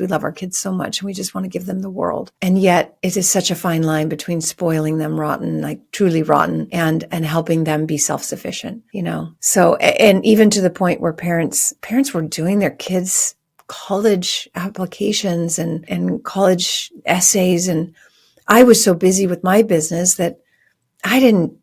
We love our kids so much and we just want to give them the world. And yet it is such a fine line between spoiling them rotten, like truly rotten, and helping them be self-sufficient, So, and even to the point where parents were doing their kids' college applications and college essays. And I was so busy with my business that I didn't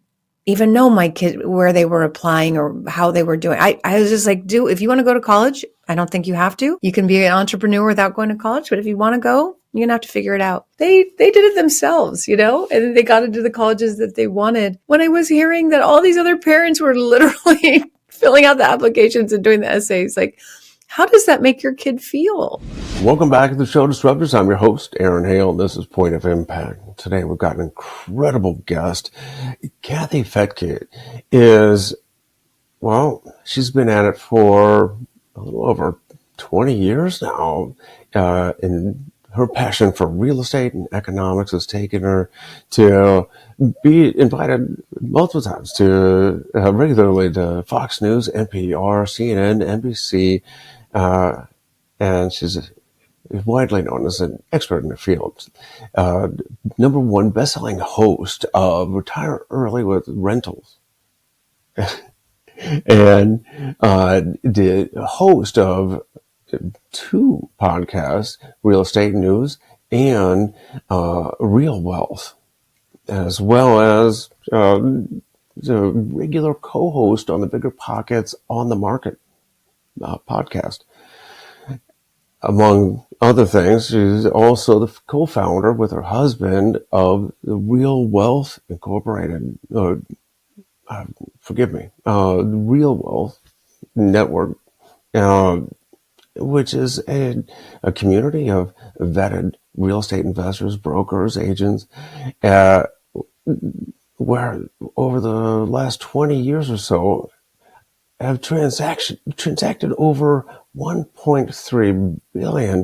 even know my kid, where they were applying or how they were doing. I was just like, if you want to go to college, I don't think you have to. You can be an entrepreneur without going to college, but if you want to go, you're going to have to figure it out. They did it themselves, and they got into the colleges that they wanted. When I was hearing that all these other parents were literally filling out the applications and doing the essays, like, how does that make your kid feel? Welcome back to the show, Disruptors. I'm your host, Aaron Hale, and this is Point of Impact. Today, we've got an incredible guest. Kathy Fettke she's been at it for a little over 20 years now. And her passion for real estate and economics has taken her to be invited multiple times to regularly to Fox News, NPR, CNN, NBC, and she's widely known as an expert in the field. Number one best-selling host of Retire Early with Rentals. And the host of 2 podcasts, Real Estate News and Real Wealth, as well as the regular co-host on the Bigger Pockets on the Market podcast. Among other things, she's also the co-founder with her husband of the Real Wealth Incorporated, Real Wealth Network, which is a community of vetted real estate investors, brokers, agents, where over the last 20 years or so have transacted over $1.3 billion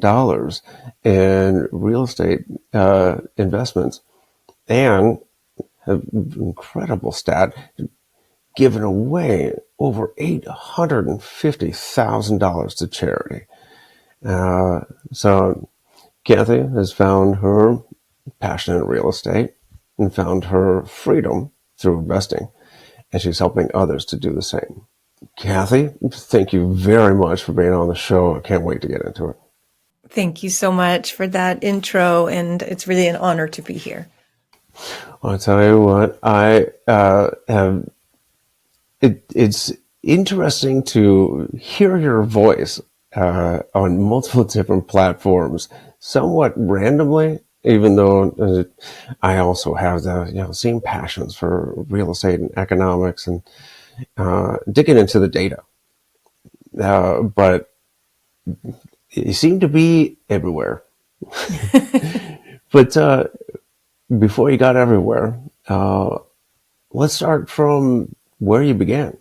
in real estate investments, and have incredible stat, given away over $850,000 to charity. So Kathy has found her passion in real estate and found her freedom through investing, and she's helping others to do the same. Kathy, thank you very much for being on the show. I can't wait to get into it. Thank you so much for that intro, and it's really an honor to be here. Well, I'll tell you what, it's interesting to hear your voice on multiple different platforms, somewhat randomly, even though I also have the same passions for real estate and economics and digging into the data. But you seem to be everywhere. But before you got everywhere, let's start from where you began.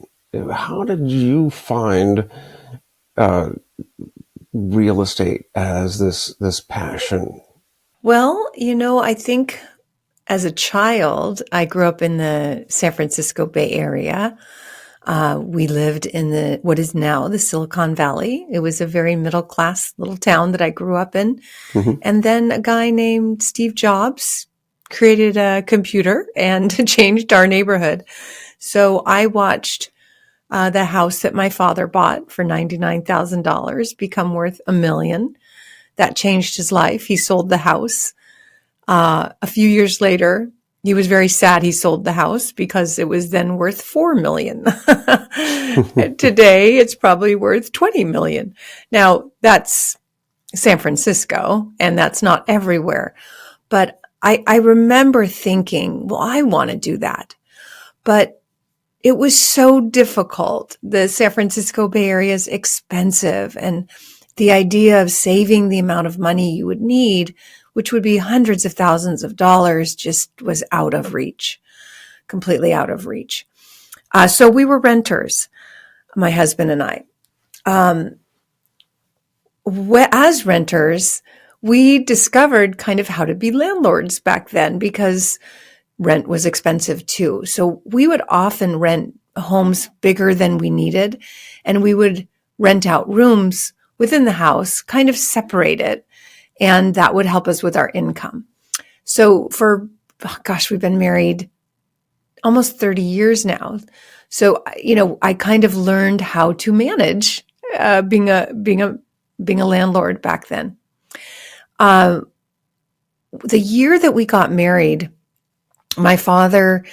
How did you find real estate as this passion? Well, I think as a child, I grew up in the San Francisco Bay Area. We lived in what is now the Silicon Valley. It was a very middle-class little town that I grew up in. Mm-hmm. And then a guy named Steve Jobs created a computer and changed our neighborhood. So I watched the house that my father bought for $99,000 become worth $1 million. That changed his life. He sold the house. A few years later, he was very sad he sold the house because it was then worth $4 million. Today, it's probably worth $20 million. Now, that's San Francisco, and that's not everywhere. But I remember thinking, well, I want to do that. But it was so difficult. The San Francisco Bay Area is expensive, and the idea of saving the amount of money you would need, which would be hundreds of thousands of dollars, just was out of reach, completely out of reach. So we were renters, my husband and I. As renters, we discovered kind of how to be landlords back then because rent was expensive too. So we would often rent homes bigger than we needed, and we would rent out rooms within the house, kind of separate it and that would help us with our income. So we've been married almost 30 years now. So, I kind of learned how to manage being a landlord back then. The year that we got married, my father,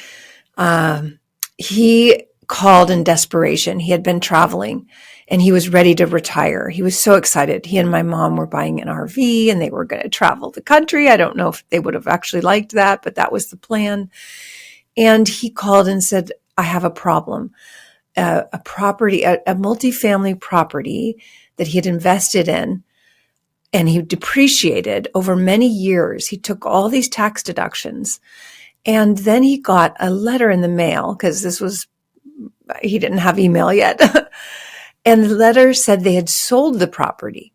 he called in desperation. He had been traveling and he was ready to retire. He was so excited. He and my mom were buying an RV and they were going to travel the country. I don't know if they would have actually liked that, but that was the plan. And he called and said, I have a problem. A multifamily property that he had invested in and he depreciated over many years. He took all these tax deductions and then he got a letter in the mail because he didn't have email yet. And the letter said they had sold the property,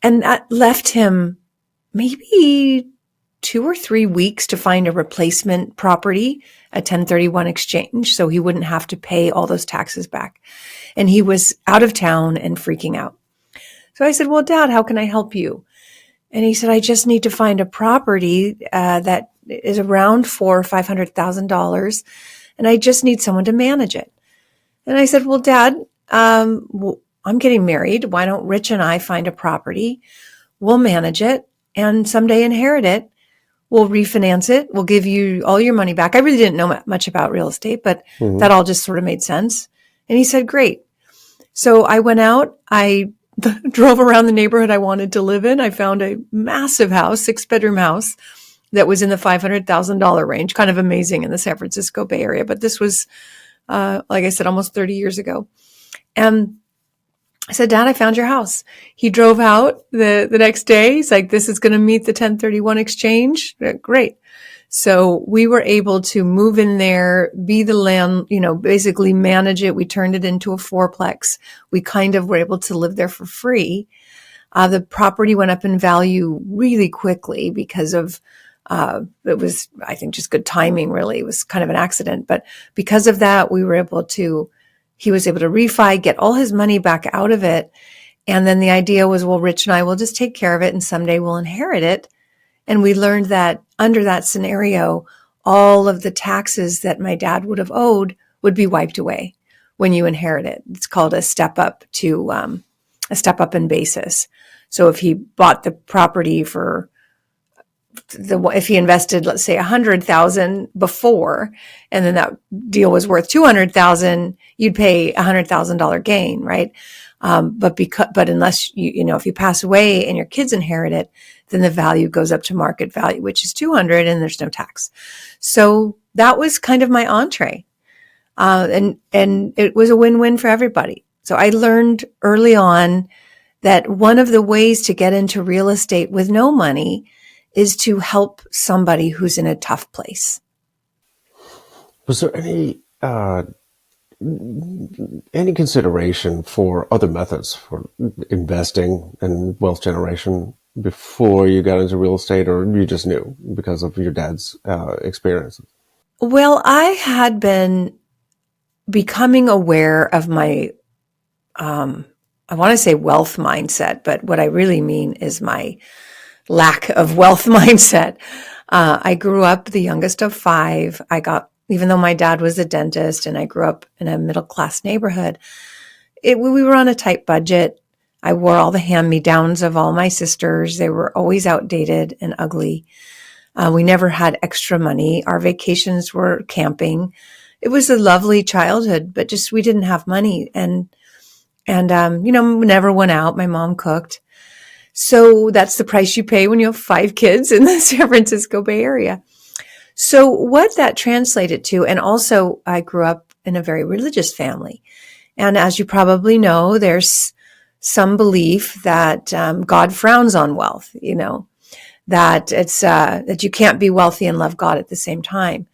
and that left him maybe 2 or 3 weeks to find a replacement property, a 1031 exchange, so he wouldn't have to pay all those taxes back. And he was out of town and freaking out. So I said, well, Dad, how can I help you? And he said, I just need to find a property that is around $400,000 or $500,000, and I just need someone to manage it. And I said, well, Dad, I'm getting married. Why don't Rich and I find a property? We'll manage it and someday inherit it. We'll refinance it. We'll give you all your money back. I really didn't know much about real estate, but that all just sort of made sense. And he said, great. So I went out. I drove around the neighborhood I wanted to live in. I found a massive house, 6-bedroom house that was in the $500,000 range, kind of amazing in the San Francisco Bay Area. But this was, like I said, almost 30 years ago. And I said, Dad, I found your house. He drove out the next day. He's like, this is going to meet the 1031 exchange. Great. So we were able to move in there, be the land, basically manage it. We turned it into a 4-plex. We kind of were able to live there for free. The property went up in value really quickly because of, it was, I think, just good timing, really. It was kind of an accident. But because of that, he was able to refi, get all his money back out of it. And then the idea was, well, Rich and I will just take care of it and someday we'll inherit it. And we learned that under that scenario, all of the taxes that my dad would have owed would be wiped away when you inherit it. It's called a step up in basis. So if he bought the property if he invested, let's say, $100,000 before, and then that deal was worth $200,000, you'd pay $100,000 gain, right? But unless if you pass away and your kids inherit it, then the value goes up to market value, which is 200, and there's no tax. So that was kind of my entree, and it was a win-win for everybody. So I learned early on that one of the ways to get into real estate with no money is to help somebody who's in a tough place. Was there any consideration for other methods for investing and wealth generation before you got into real estate, or you just knew because of your dad's experiences? Well, I had been becoming aware of my, I want to say wealth mindset, but what I really mean is my lack of wealth mindset. I grew up the youngest of 5. Even though my dad was a dentist and I grew up in a middle-class neighborhood, we were on a tight budget. I wore all the hand-me-downs of all my sisters. They were always outdated and ugly. We never had extra money. Our vacations were camping. It was a lovely childhood, but just we didn't have money. And never went out. My mom cooked. So that's the price you pay when you have 5 kids in the San Francisco Bay Area. So what that translated to, and also I grew up in a very religious family. And as you probably know, there's some belief that God frowns on wealth, that it's that you can't be wealthy and love God at the same time.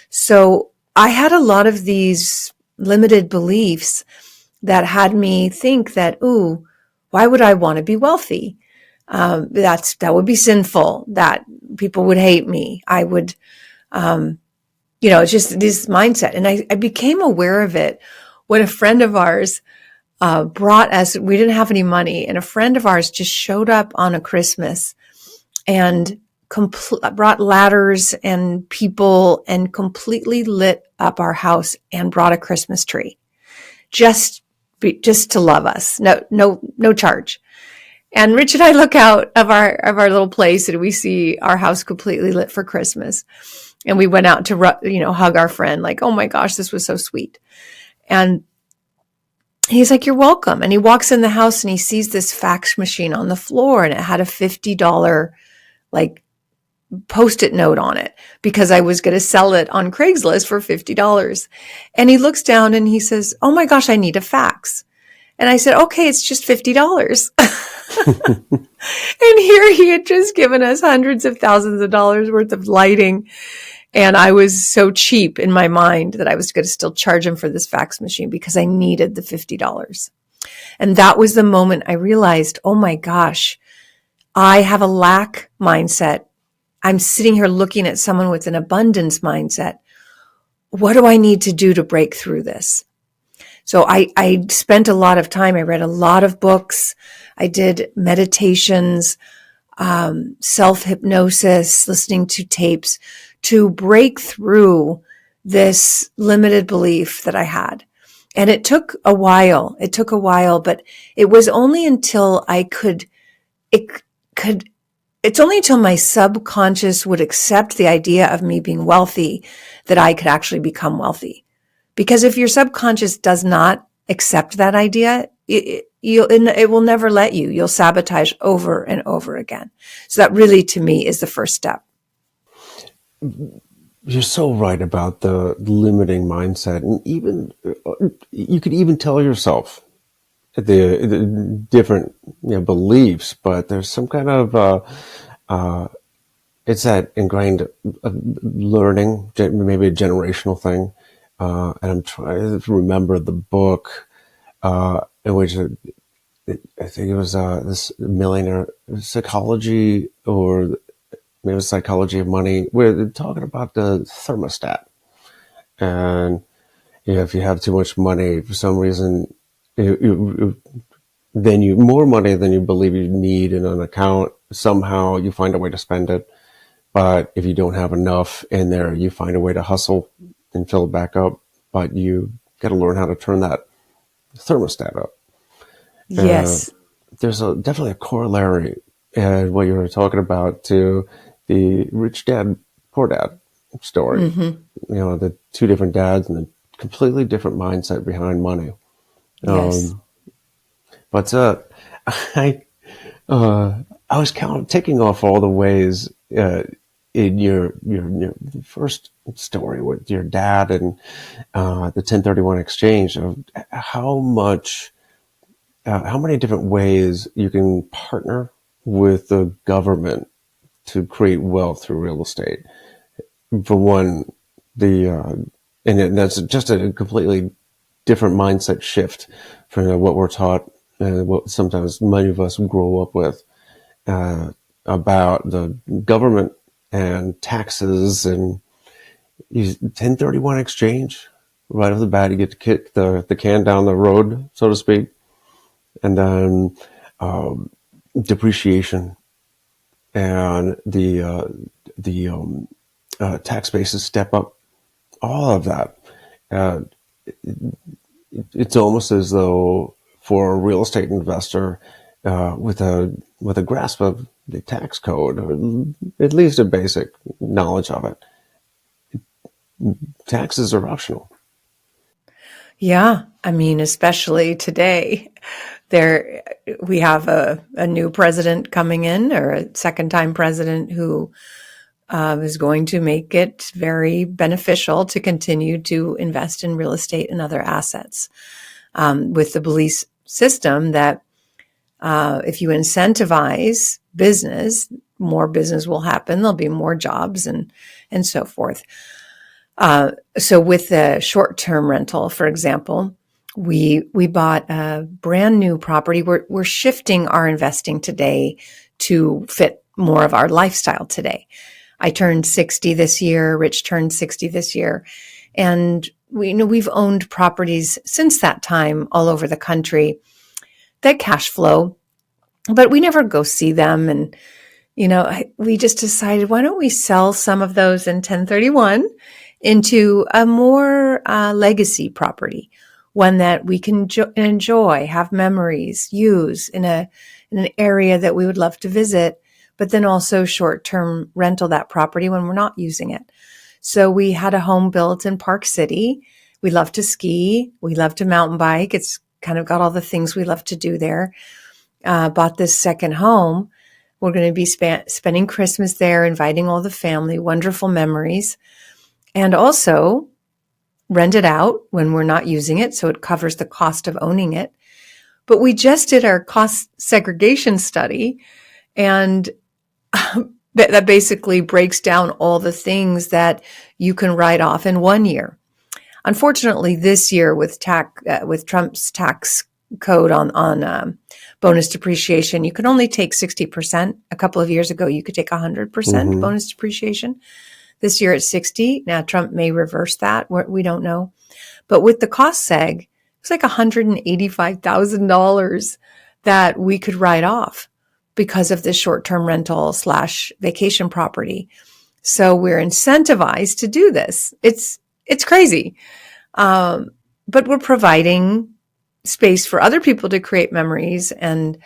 So I had a lot of these limited beliefs that had me think that, why would I want to be wealthy? That would be sinful, that people would hate me. I would, it's just this mindset. And I became aware of it when a friend of ours, brought us, we didn't have any money, and a friend of ours just showed up on a Christmas and brought ladders and people and completely lit up our house and brought a Christmas tree just to love us. No charge. And Rich and I look out of our little place and we see our house completely lit for Christmas. And we went out to, hug our friend, like, oh my gosh, this was so sweet. And he's like, you're welcome. And he walks in the house and he sees this fax machine on the floor and it had a $50 like Post-it note on it because I was going to sell it on Craigslist for $50. And he looks down and he says, oh my gosh, I need a fax. And I said, okay, it's just $50. And here he had just given us hundreds of thousands of dollars worth of lighting. And I was so cheap in my mind that I was going to still charge him for this fax machine because I needed the $50. And that was the moment I realized, oh my gosh, I have a lack mindset. I'm sitting here looking at someone with an abundance mindset. What do I need to do to break through this? So I spent a lot of time. I read a lot of books. I did meditations, self-hypnosis, listening to tapes to break through this limited belief that I had. And it took a while. But it was only until it's only until my subconscious would accept the idea of me being wealthy that I could actually become wealthy. Because if your subconscious does not accept that idea, it will never let you. You'll sabotage over and over again. So that really, to me, is the first step. You're so right about the limiting mindset. And even, you could even tell yourself the different beliefs, but there's some kind of, it's that ingrained learning, maybe a generational thing. And I'm trying to remember the book, in which I think it was, this millionaire psychology, or maybe it was psychology of money, where they're talking about the thermostat. And if you have too much money, for some reason, then more money than you believe you need in an account, somehow you find a way to spend it. But if you don't have enough in there, you find a way to hustle and fill it back up. But you got to learn how to turn that thermostat up. Yes. There's definitely a corollary in what you were talking about to the rich dad, poor dad story. Mm-hmm. The two different dads and the completely different mindset behind money. Yes. But I was taking off all the ways in your first story with your dad and the 1031 exchange of how many different ways you can partner with the government to create wealth through real estate. For one, and that's just a completely different mindset shift from what we're taught and what sometimes many of us grow up with about the government and taxes and 1031 exchange. Right off the bat, you get to kick the can down the road, so to speak. And then depreciation and the tax bases step up. All of that. It's almost as though for a real estate investor with a grasp of the tax code, or at least a basic knowledge of it, taxes are optional. Yeah. I mean, especially today, we have a new president coming in, or a second-time president who is going to make it very beneficial to continue to invest in real estate and other assets, with the belief system that if you incentivize business, more business will happen. There'll be more jobs and so forth. So with the short-term rental, for example, we bought a brand new property. We're shifting our investing today to fit more of our lifestyle today. I turned 60 this year. Rich turned 60 this year. And we've owned properties since that time all over the country that cash flow, but we never go see them. And We just decided, why don't we sell some of those in 1031 into a more legacy property, one that we can enjoy, have memories, use in an area that we would love to visit, but then also short-term rental that property when we're not using it. So we had a home built in Park City. We love to ski. We love to mountain bike. It's kind of got all the things we love to do there. Bought this second home. We're going to be spending Christmas there, inviting all the family, wonderful memories, and also rent it out when we're not using it. So it covers the cost of owning it. But we just did our cost segregation study, and that basically breaks down all the things that you can write off in 1 year. Unfortunately, this year with Trump's tax code on bonus depreciation, you can only take 60%. A couple of years ago, you could take 100% bonus depreciation. This year it's 60. Now Trump may reverse that. We don't know. But with the cost seg, it's like $185,000 that we could write off because of this short-term rental / vacation property. So we're incentivized to do this. It's crazy. But we're providing space for other people to create memories. And,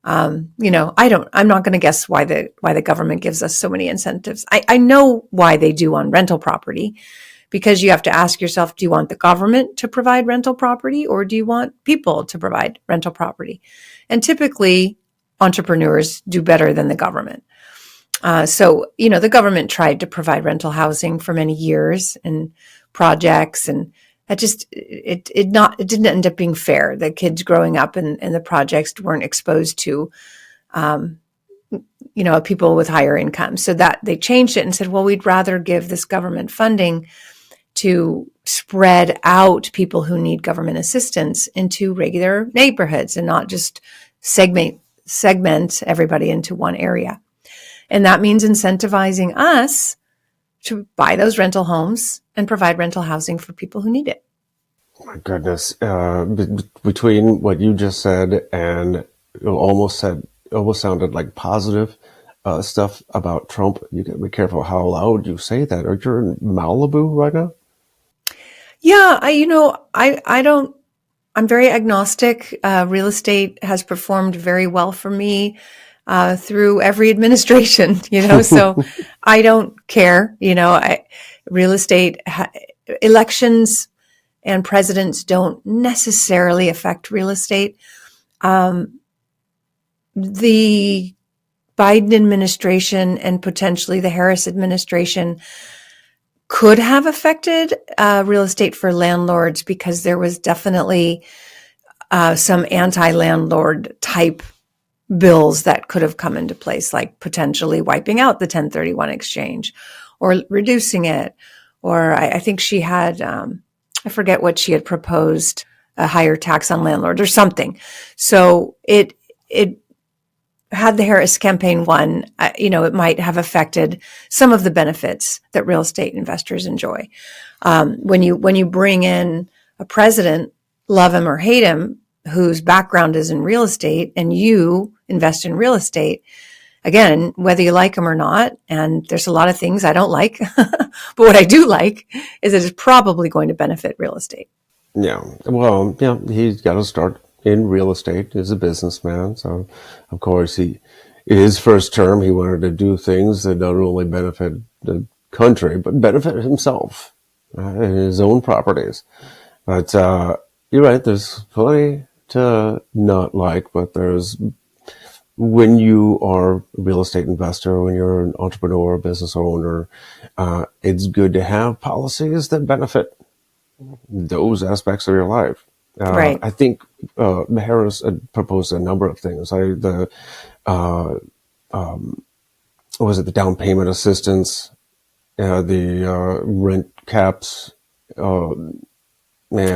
I'm not going to guess why the government gives us so many incentives. I know why they do on rental property, because you have to ask yourself, do you want the government to provide rental property, or do you want people to provide rental property? And typically entrepreneurs do better than the government. So the government tried to provide rental housing for many years and projects, and that just, it didn't end up being fair. The kids growing up in the projects weren't exposed to, people with higher incomes. So that they changed it and said, well, we'd rather give this government funding to spread out people who need government assistance into regular neighborhoods and not just segment everybody into one area. And that means incentivizing us to buy those rental homes and provide rental housing for people who need it. My goodness. Between what you just said and almost sounded like positive stuff about Trump, you got to be careful how loud you say that. Are you in Malibu right now? Yeah, I'm very agnostic. Real estate has performed very well for me through every administration, so I don't care. Real estate, elections and presidents don't necessarily affect real estate. The Biden administration and potentially the Harris administration could have affected real estate for landlords, because there was definitely some anti-landlord type bills that could have come into place, like potentially wiping out the 1031 exchange or reducing it. Or I think she had, I forget what she had proposed, a higher tax on landlords or something. So it had the Harris campaign won, it might have affected some of the benefits that real estate investors enjoy. When you bring in a president, love him or hate him, whose background is in real estate, and you invest in real estate, again, whether you like him or not, and there's a lot of things I don't like, but what I do like is that it's probably going to benefit real estate. Yeah. Well, yeah, he's got to start in real estate as a businessman. So, of course, his first term, he wanted to do things that not only benefit the country, but benefit himself and his own properties. But you're right, there's plenty to not like, but when you are a real estate investor, when you're an entrepreneur, business owner, it's good to have policies that benefit those aspects of your life. Right. I think Harris had proposed a number of things. Was it the down payment assistance, the rent caps, and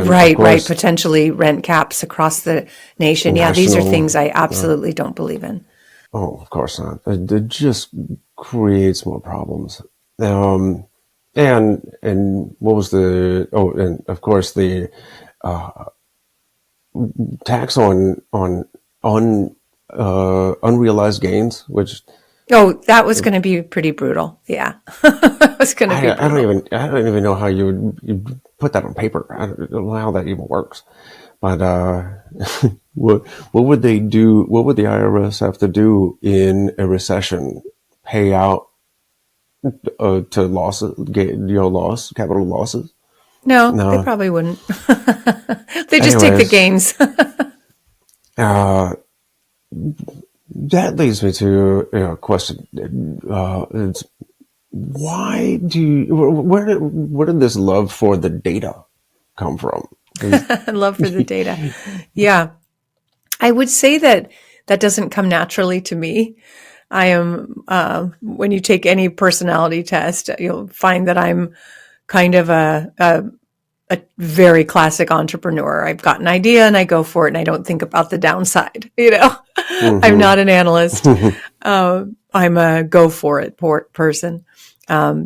right. Potentially rent caps across the nation. Yeah, these are things I absolutely don't believe in. Oh, of course not. It just creates more problems. And what was and of course the tax on unrealized gains, which Oh, that was going to be pretty brutal. Yeah. It was going to be brutal. I don't even know how you put that on paper. I don't know how that even works. But, what would they do? What would the IRS have to do in a recession? Pay out, to losses, capital losses? No, they No. probably wouldn't. They just take the Anyways, gains. uh, that leads me to a question. It's why where did this love for the data come from? 'Cause Love for the data. Yeah. I would say that that doesn't come naturally to me. I am, when you take any personality test, you'll find that I'm kind of a very classic entrepreneur. I've got an idea and I go for it and I don't think about the downside. I'm not an analyst. I'm a go for it person,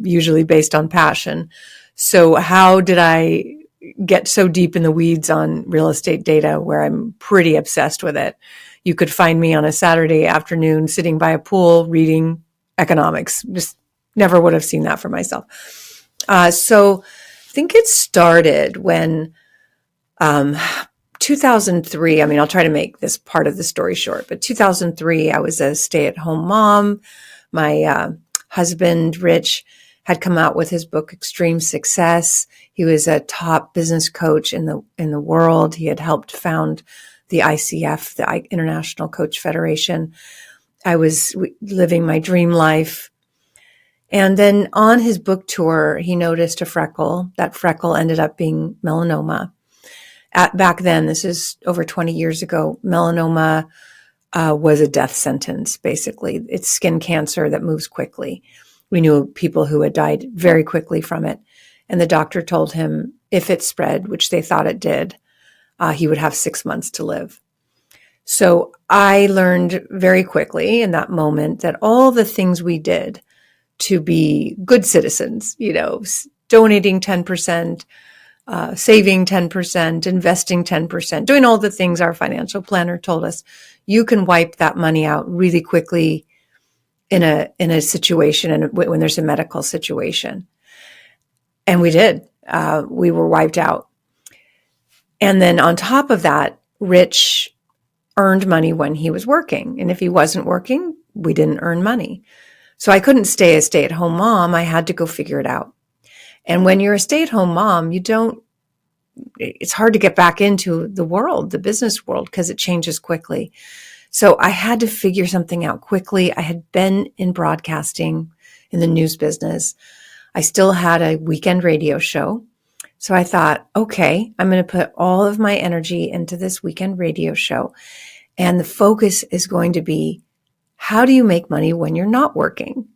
usually based on passion. So how did I get so deep in the weeds on real estate data where I'm pretty obsessed with it? You could find me on a Saturday afternoon sitting by a pool reading economics. Just never would have seen that for myself. So I think it started when 2003. I mean, I'll try to make this part of the story short, but 2003, I was a stay-at-home mom. My husband, Rich, had come out with his book, Extreme Success. He was a top business coach in the world. He had helped found the ICF, the International Coach Federation. I was living my dream life. And then on his book tour, he noticed a freckle. That freckle ended up being melanoma. Back then, this is over 20 years ago, melanoma was a death sentence, basically. It's skin cancer that moves quickly. We knew people who had died very quickly from it. And the doctor told him if it spread, which they thought it did, he would have 6 months to live. So I learned very quickly in that moment that all the things we did to be good citizens, donating 10%, saving 10%, investing 10%, doing all the things our financial planner told us, you can wipe that money out really quickly in a situation and when there's a medical situation. And we did. We were wiped out. And then on top of that, Rich earned money when he was working. And if he wasn't working, we didn't earn money. So I couldn't stay a stay-at-home mom. I had to go figure it out. And when you're a stay-at-home mom, it's hard to get back into the world, the business world, because it changes quickly. So I had to figure something out quickly. I had been in broadcasting in the news business. I still had a weekend radio show. So I thought, okay, I'm going to put all of my energy into this weekend radio show. And the focus is going to be, how do you make money when you're not working?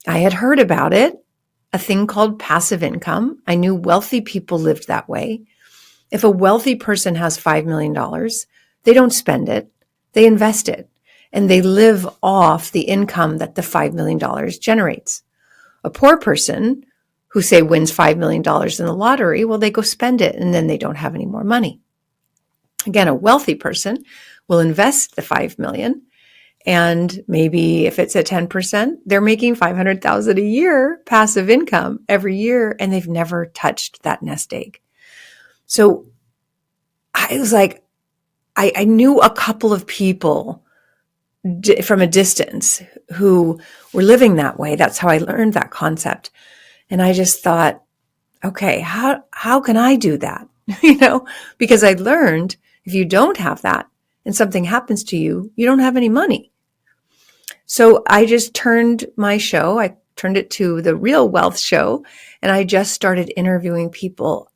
I had heard about it, a thing called passive income. I knew wealthy people lived that way. If a wealthy person has $5 million, they don't spend it, they invest it, and they live off the income that the $5 million generates. A poor person who, say, wins $5 million in the lottery, well, they go spend it, and then they don't have any more money. Again, a wealthy person will invest the $5 million, and maybe if it's at 10%, they're making $500,000 a year passive income every year, and they've never touched that nest egg. So I was like, I knew a couple of people from a distance who were living that way. That's how I learned that concept. And I just thought, okay, how can I do that? Because I learned if you don't have that and something happens to you, you don't have any money. So I just turned my show, I turned it to the Real Wealth Show, and I just started interviewing people,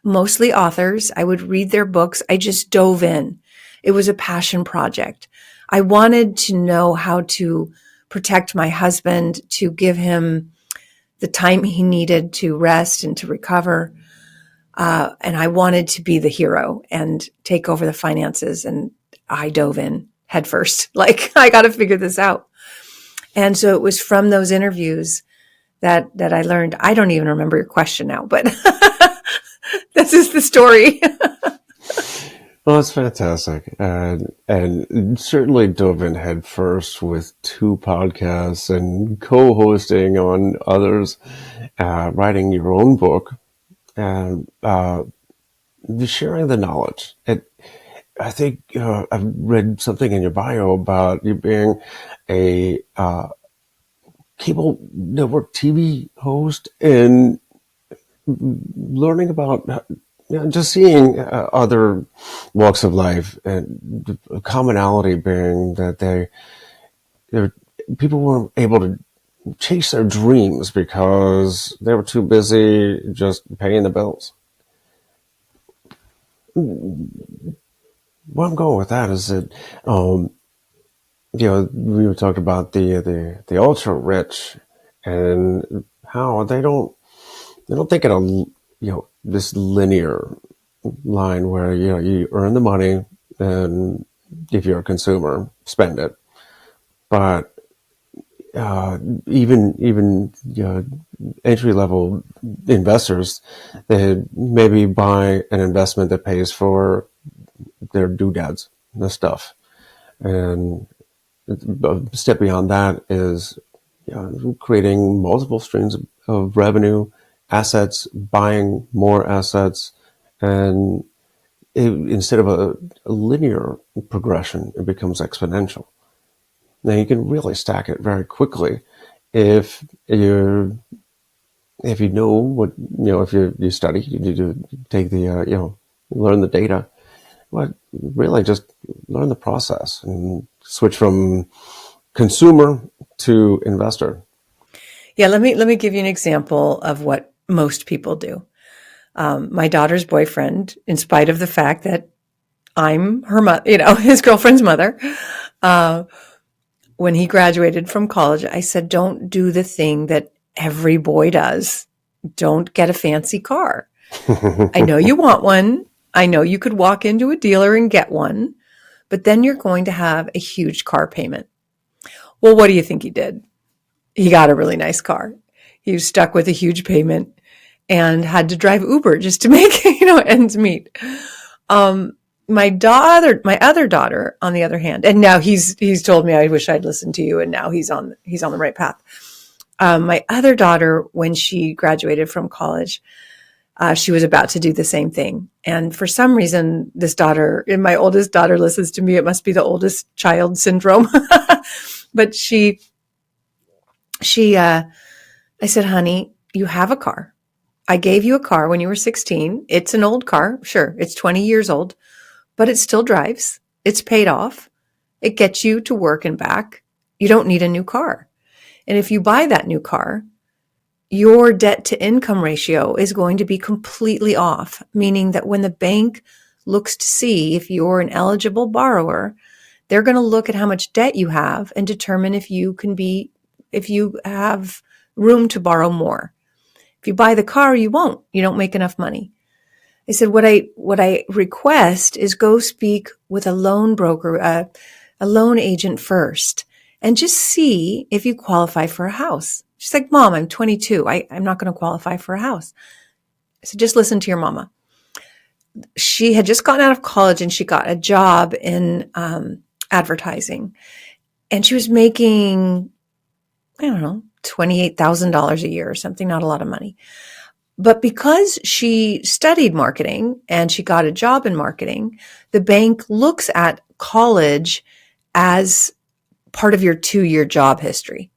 mostly authors. I would read their books. I just dove in. It was a passion project. I wanted to know how to protect my husband, to give him the time he needed to rest and to recover. And I wanted to be the hero and take over the finances. And I dove in head first. Like, I got to figure this out. And so it was from those interviews that I learned. I don't even remember your question now, but this is the story. Well, that's fantastic. And certainly dove in headfirst with 2 podcasts and co-hosting on others, writing your own book and sharing the knowledge. I think I've read something in your bio about you being a cable network TV host and learning about just seeing other walks of life, and the commonality being that they people weren't able to chase their dreams because they were too busy just paying the bills. Where I'm going with that is that we talked about the ultra rich and how they don't think in a this linear line where you earn the money and if you're a consumer spend it, but even entry level investors, they maybe buy an investment that pays for their doodads, the stuff, and a step beyond that is creating multiple streams of revenue, assets, buying more assets, and instead of a linear progression, it becomes exponential. Now you can really stack it very quickly if you know what if you study, you do take the learn the data, but really just learn the process and switch from consumer to investor. Yeah, let me give you an example of what most people do. My daughter's boyfriend, in spite of the fact that I'm her his girlfriend's mother, when he graduated from college, I said, don't do the thing that every boy does. Don't get a fancy car. I know you want one. I know you could walk into a dealer and get one, but then you're going to have a huge car payment. Well, what do you think he did? He got a really nice car. He was stuck with a huge payment and had to drive Uber just to make, ends meet. My other daughter, on the other hand, and now he's told me, I wish I'd listened to you, and now he's on the right path. My other daughter, when she graduated from college, she was about to do the same thing. And for some reason, my oldest daughter listens to me. It must be the oldest child syndrome. But I said, honey, you have a car. I gave you a car when you were 16. It's an old car. Sure. It's 20 years old, but it still drives. It's paid off. It gets you to work and back. You don't need a new car. And if you buy that new car, your debt to income ratio is going to be completely off, meaning that when the bank looks to see if you're an eligible borrower, they're going to look at how much debt you have and determine if you have room to borrow more. If you buy the car, you won't. You don't make enough money. I said, what I request is go speak with a loan broker, a loan agent first, and just see if you qualify for a house. She's like, Mom, I'm 22. I'm not going to qualify for a house. I said, just listen to your mama. She had just gotten out of college and she got a job in advertising. And she was making, I don't know, $28,000 a year or something, not a lot of money. But because she studied marketing and she got a job in marketing, the bank looks at college as part of your 2-year job history.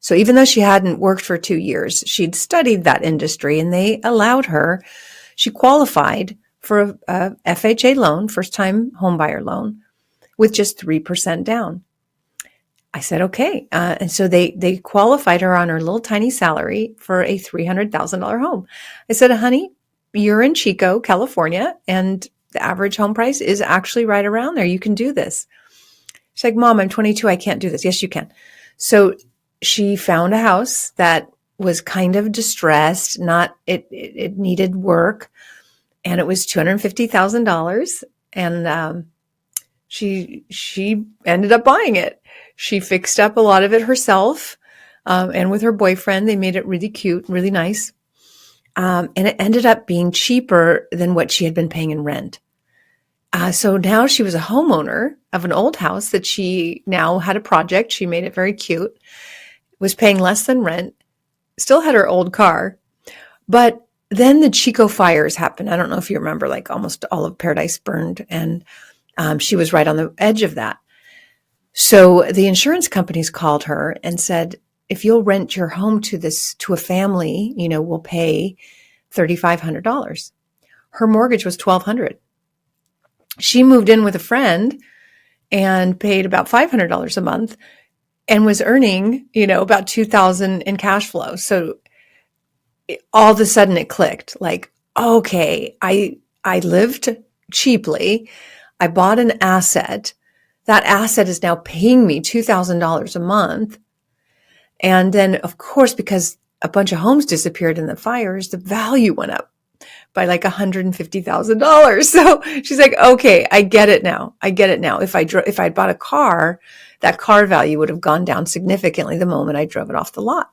So even though she hadn't worked for 2 years, she'd studied that industry and they allowed her, she qualified for a FHA loan, first time homebuyer loan, with just 3% down. I said, okay. And so they qualified her on her little tiny salary for a $300,000 home. I said, honey, you're in Chico, California, and the average home price is actually right around there. You can do this. She's like, Mom, I'm 22. I can't do this. Yes, you can. So she found a house that was kind of distressed, it needed work, and it was $250,000. And she ended up buying it. She fixed up a lot of it herself, and with her boyfriend, they made it really cute, really nice. And it ended up being cheaper than what she had been paying in rent. So now she was a homeowner of an old house that she now had a project. She made it very cute, was paying less than rent, still had her old car. But then the Chico fires happened. I don't know if you remember, like almost all of Paradise burned, and she was right on the edge of that. So the insurance companies called her and said, if you'll rent your home to a family, we'll pay $3,500. Her mortgage was $1,200. She moved in with a friend and paid about $500 a month and was earning, about $2,000 in cash flow. So all of a sudden it clicked, like, okay, I lived cheaply. I bought an asset. That asset is now paying me $2,000 a month. And then, of course, because a bunch of homes disappeared in the fires, the value went up by like $150,000. So she's like, okay, I get it now. If I'd bought a car, that car value would have gone down significantly the moment I drove it off the lot.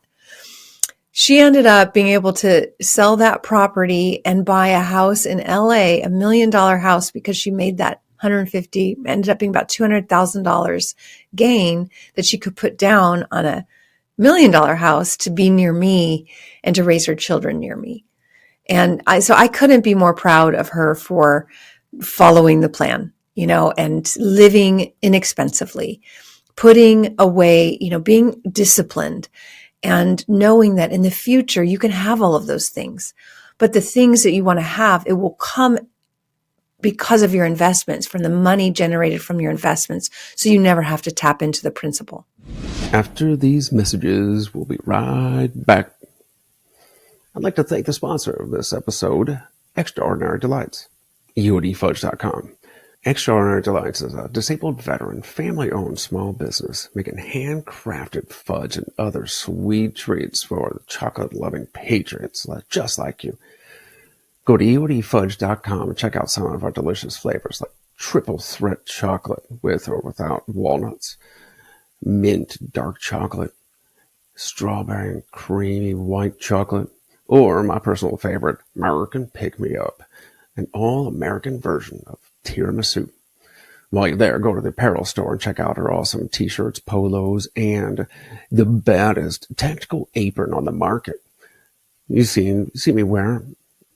She ended up being able to sell that property and buy a house in LA, $1 million house, because she made that ended up being about $200,000 gain that she could put down on a $1 million house to be near me and to raise her children near me. And so I couldn't be more proud of her for following the plan, and living inexpensively, putting away, being disciplined, and knowing that in the future you can have all of those things. But the things that you want to have, it will come because of your investments, from the money generated from your investments. So you never have to tap into the principal. After these messages, we'll be right back. I'd like to thank the sponsor of this episode, Extraordinary Delights, EODFudge.com. Extraordinary Delights is a disabled veteran, family-owned small business making handcrafted fudge and other sweet treats for the chocolate-loving patriots just like you. Go to EODFudge.com and check out some of our delicious flavors like triple threat chocolate with or without walnuts, mint dark chocolate, strawberry and creamy white chocolate, or my personal favorite, American Pick-Me-Up, an all-American version of tiramisu. While you're there, go to the apparel store and check out our awesome t-shirts, polos, and the baddest tactical apron on the market. You see me wear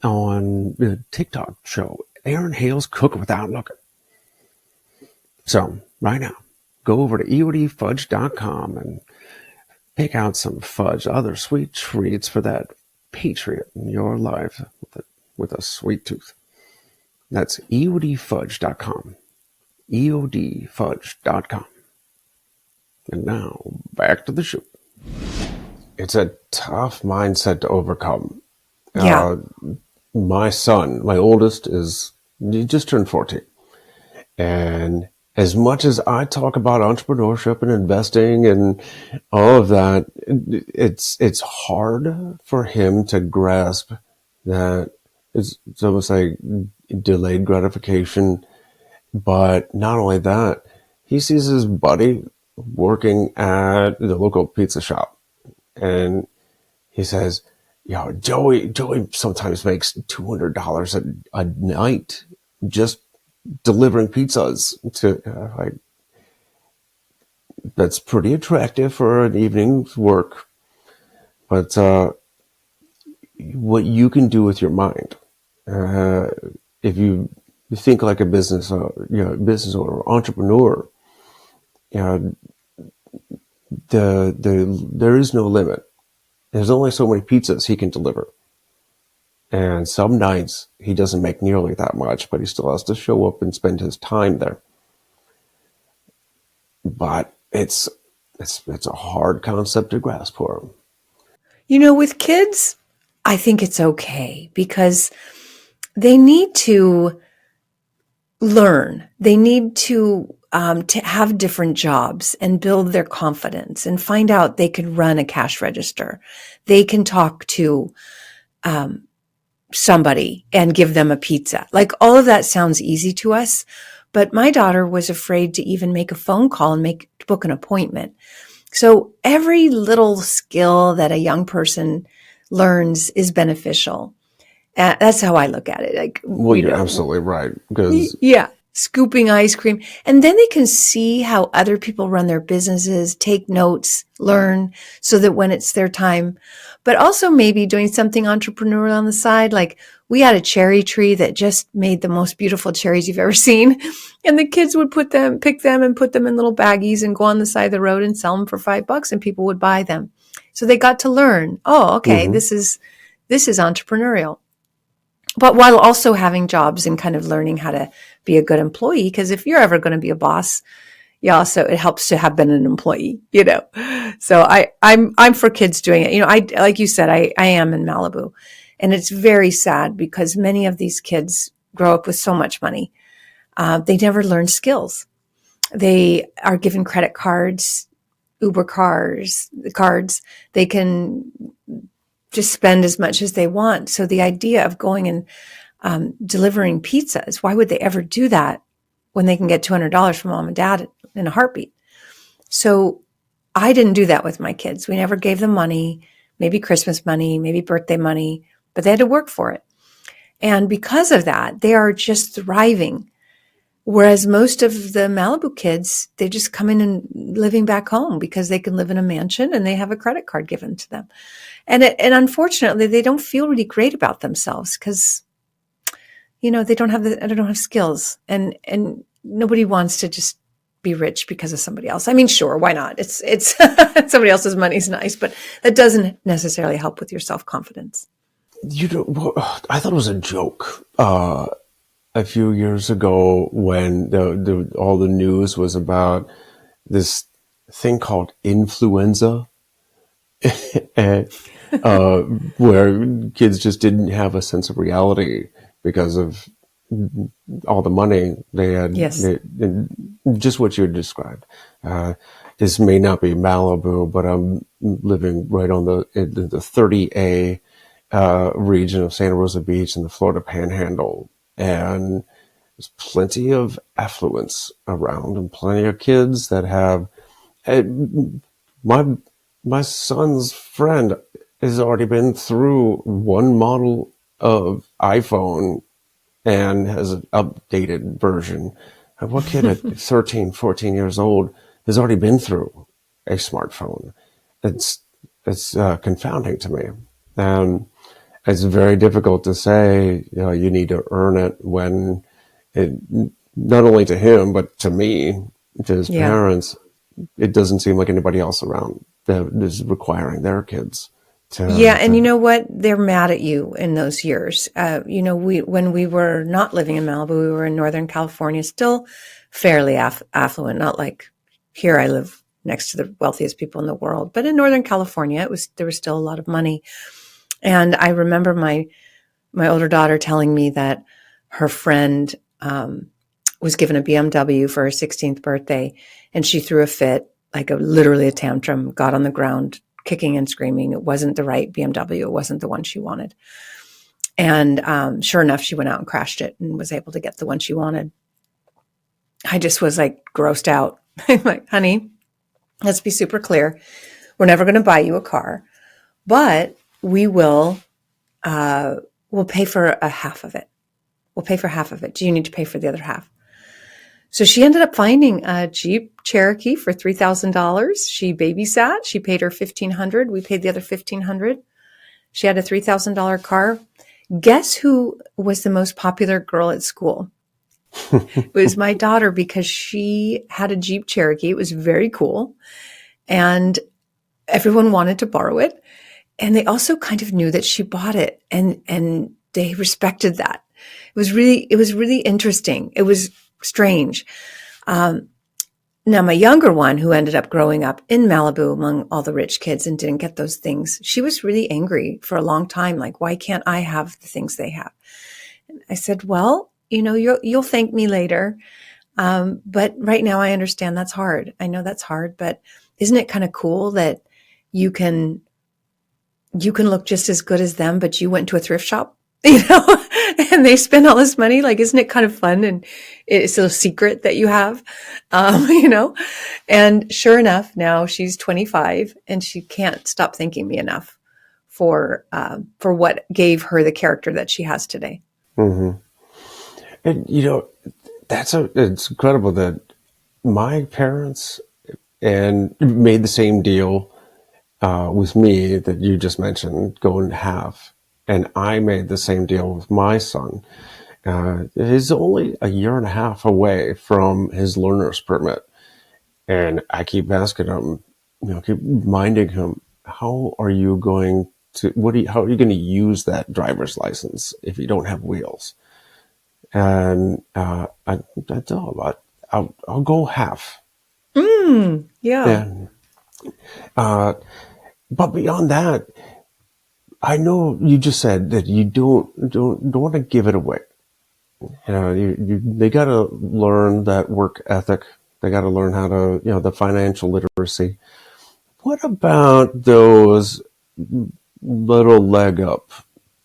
on the TikTok show, Aaron Hale's Cook Without Looking. So, right now, go over to EODFudge.com and pick out some fudge, other sweet treats for that patriot in your life with a sweet tooth. That's EODFudge.com. EODFudge.com. And now, back to the show. It's a tough mindset to overcome. Yeah. My son, my oldest, he just turned 14. And as much as I talk about entrepreneurship and investing and all of that, it's hard for him to grasp that it's almost like delayed gratification. But not only that, he sees his buddy working at the local pizza shop, and he says, Joey sometimes makes $200 a night just delivering pizzas to, that's pretty attractive for an evening's work. But what you can do with your mind, if you think like a business owner, entrepreneur, there is no limit. There's only so many pizzas he can deliver. And some nights he doesn't make nearly that much, but he still has to show up and spend his time there. But it's a hard concept to grasp for him. With kids, I think it's okay because they need to learn. They need to have different jobs and build their confidence and find out they can run a cash register. They can talk to somebody and give them a pizza. Like, all of that sounds easy to us, but my daughter was afraid to even make a phone call and book an appointment. So every little skill that a young person learns is beneficial. That's how I look at it. Well, you're absolutely right. Because yeah. scooping ice cream. And then they can see how other people run their businesses, take notes, learn, so that when it's their time, but also maybe doing something entrepreneurial on the side. Like we had a cherry tree that just made the most beautiful cherries you've ever seen. And the kids would pick them and put them in little baggies and go on the side of the road and sell them for $5 and people would buy them. So they got to learn, oh, okay, Mm-hmm. this is entrepreneurial. But while also having jobs and kind of learning how to be a good employee, because if you're ever going to be a boss, it helps to have been an employee, you know. So I'm for kids doing it. You know, like you said, I am in Malibu, and it's very sad because many of these kids grow up with so much money. They never learn skills. They are given credit cards, Uber cards. They can just spend as much as they want. So the idea of going and delivering pizzas, why would they ever do that when they can get $200 from mom and dad in a heartbeat? So I didn't do that with my kids. We never gave them money, maybe Christmas money, maybe birthday money, but they had to work for it. And because of that, they are just thriving. Whereas most of the Malibu kids, they just come in and living back home because they can live in a mansion and they have a credit card given to them. And unfortunately, they don't feel really great about themselves because, you know, they don't have skills, and nobody wants to just be rich because of somebody else. I mean, sure, why not? It's somebody else's money's nice, but that doesn't necessarily help with your self-confidence. You know, I thought it was a joke a few years ago when all the news was about this thing called influenza, and, where kids just didn't have a sense of reality because of all the money they had. Yes. Just what you described. This may not be Malibu, but I'm living right on the 30A region of Santa Rosa Beach in the Florida Panhandle, and there's plenty of affluence around and plenty of kids that have. My son's friend has already been through one model of iPhone and has an updated version. What kid at 13, 14 years old has already been through a smartphone? It's confounding to me. And it's very difficult to say, you know, you need to earn it when it, not only to him, but to me, to his parents, it doesn't seem like anybody else around that is requiring their kids to. And you know what? They're mad at you in those years. You know, when we were not living in Malibu, we were in Northern California, still fairly affluent, not like here I live next to the wealthiest people in the world, but in Northern California, there was still a lot of money. And I remember my older daughter telling me that her friend was given a BMW for her 16th birthday, and she threw a fit, like literally a tantrum, got on the ground, kicking and screaming. It wasn't the right BMW. It wasn't the one she wanted. And sure enough, she went out and crashed it and was able to get the one she wanted. I just was like grossed out. I'm like, honey, let's be super clear. We're never going to buy you a car, but we'll pay for a half of it. We'll pay for half of it. Do you need to pay for the other half? So she ended up finding a Jeep Cherokee for $3,000. She babysat. She paid her $1,500. We paid the other $1,500. She had a $3,000 car. Guess who was the most popular girl at school? It was my daughter, because she had a Jeep Cherokee. It was very cool. And everyone wanted to borrow it. And they also kind of knew that she bought it, and they respected that. It was really interesting. It was strange. Now my younger one, who ended up growing up in Malibu among all the rich kids and didn't get those things, she was really angry for a long time. Like, why can't I have the things they have? And I said, well, you know, you'll thank me later. But right now I understand that's hard. I know that's hard, but isn't it kind of cool that you can look just as good as them, but you went to a thrift shop, you know, and they spend all this money? Like, isn't it kind of fun? And it's a secret that you have, you know? And sure enough, now she's 25 and she can't stop thanking me enough for what gave her the character that she has today. Mm-hmm. And, you know, It's incredible that my parents and made the same deal with me that you just mentioned, going half. And I made the same deal with my son. He's only a year and a half away from his learner's permit. And I keep asking him, keep reminding him, how are you going to, how are you going to use that driver's license if you don't have wheels? And I tell him, I'll go half. Yeah. And, but beyond that, I know you just said that you don't want to give it away. They got to learn that work ethic. They got to learn how to, the financial literacy. What about those little leg up?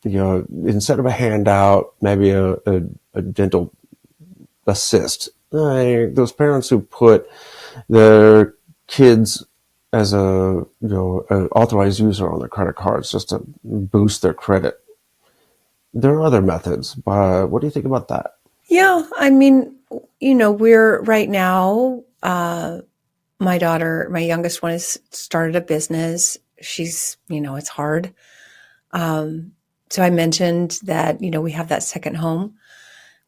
Instead of a handout, maybe a gentle assist. Those parents who put their kids as an authorized user on their credit cards just to boost their credit. There are other methods, but what do you think about that? Yeah. I mean, we're right now, my daughter, my youngest one, has started a business. She's, it's hard. So I mentioned that, we have that second home.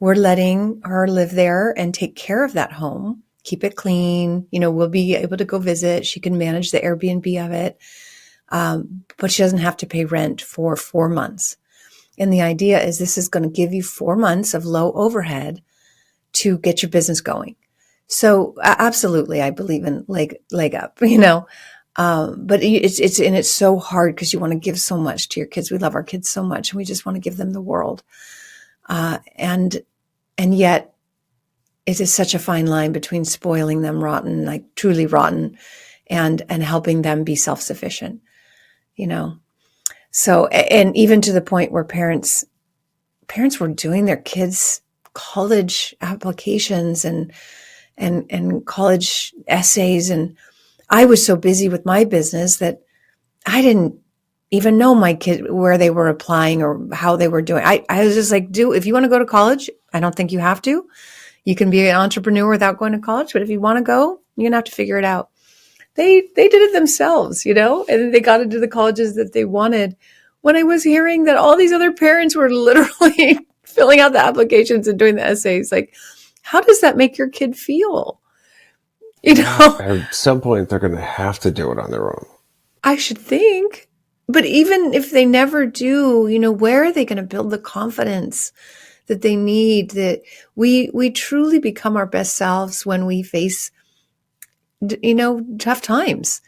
We're letting her live there and take care of that home, keep it clean. We'll be able to go visit. She can manage the Airbnb of it. But she doesn't have to pay rent for 4 months. And the idea is this is going to give you 4 months of low overhead to get your business going. So absolutely, I believe in leg up, but it's so hard because you want to give so much to your kids. We love our kids so much and we just want to give them the world. And yet it is such a fine line between spoiling them rotten, like truly rotten, and helping them be self-sufficient, So, and even to the point where parents were doing their kids' college applications and college essays. And I was so busy with my business that I didn't even know my kid, where they were applying or how they were doing. I was just like, if you want to go to college, I don't think you have to. You can be an entrepreneur without going to college, but if you want to go, you're going to have to figure it out. They did it themselves, and they got into the colleges that they wanted. When I was hearing that all these other parents were literally filling out the applications and doing the essays, like, how does that make your kid feel? At some point, they're going to have to do it on their own. I should think. But even if they never do, where are they going to build the confidence that they need? That we truly become our best selves when we face, tough times.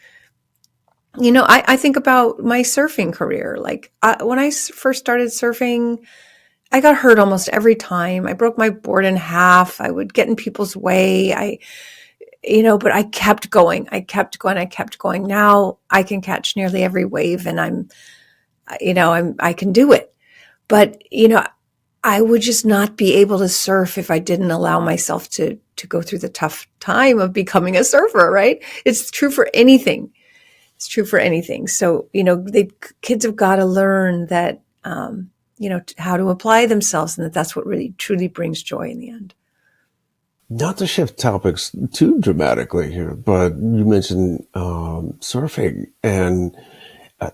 I think about my surfing career. Like when I first started surfing, I got hurt almost every time. I broke my board in half. I would get in people's way. But I kept going. I kept going. Now I can catch nearly every wave and I can do it. But, I would just not be able to surf if I didn't allow myself to go through the tough time of becoming a surfer, right? It's true for anything. It's true for anything. So, kids have got to learn that, how to apply themselves and that's what really truly brings joy in the end. Not to shift topics too dramatically here, but you mentioned surfing. And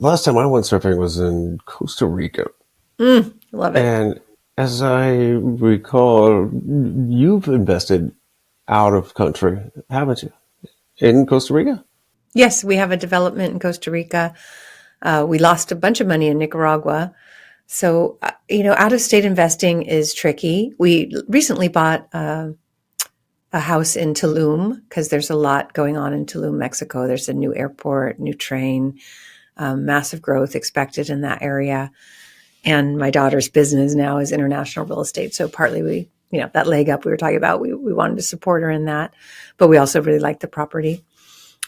last time I went surfing was in Costa Rica. Love it. And as I recall, you've invested out of country, haven't you? In Costa Rica? Yes, we have a development in Costa Rica. We lost a bunch of money in Nicaragua. So, out of state investing is tricky. We recently bought a house in Tulum because there's a lot going on in Tulum, Mexico. There's a new airport, new train, massive growth expected in that area. And my daughter's business now is international real estate. So partly we, that leg up we were talking about, we wanted to support her in that, but we also really like the property.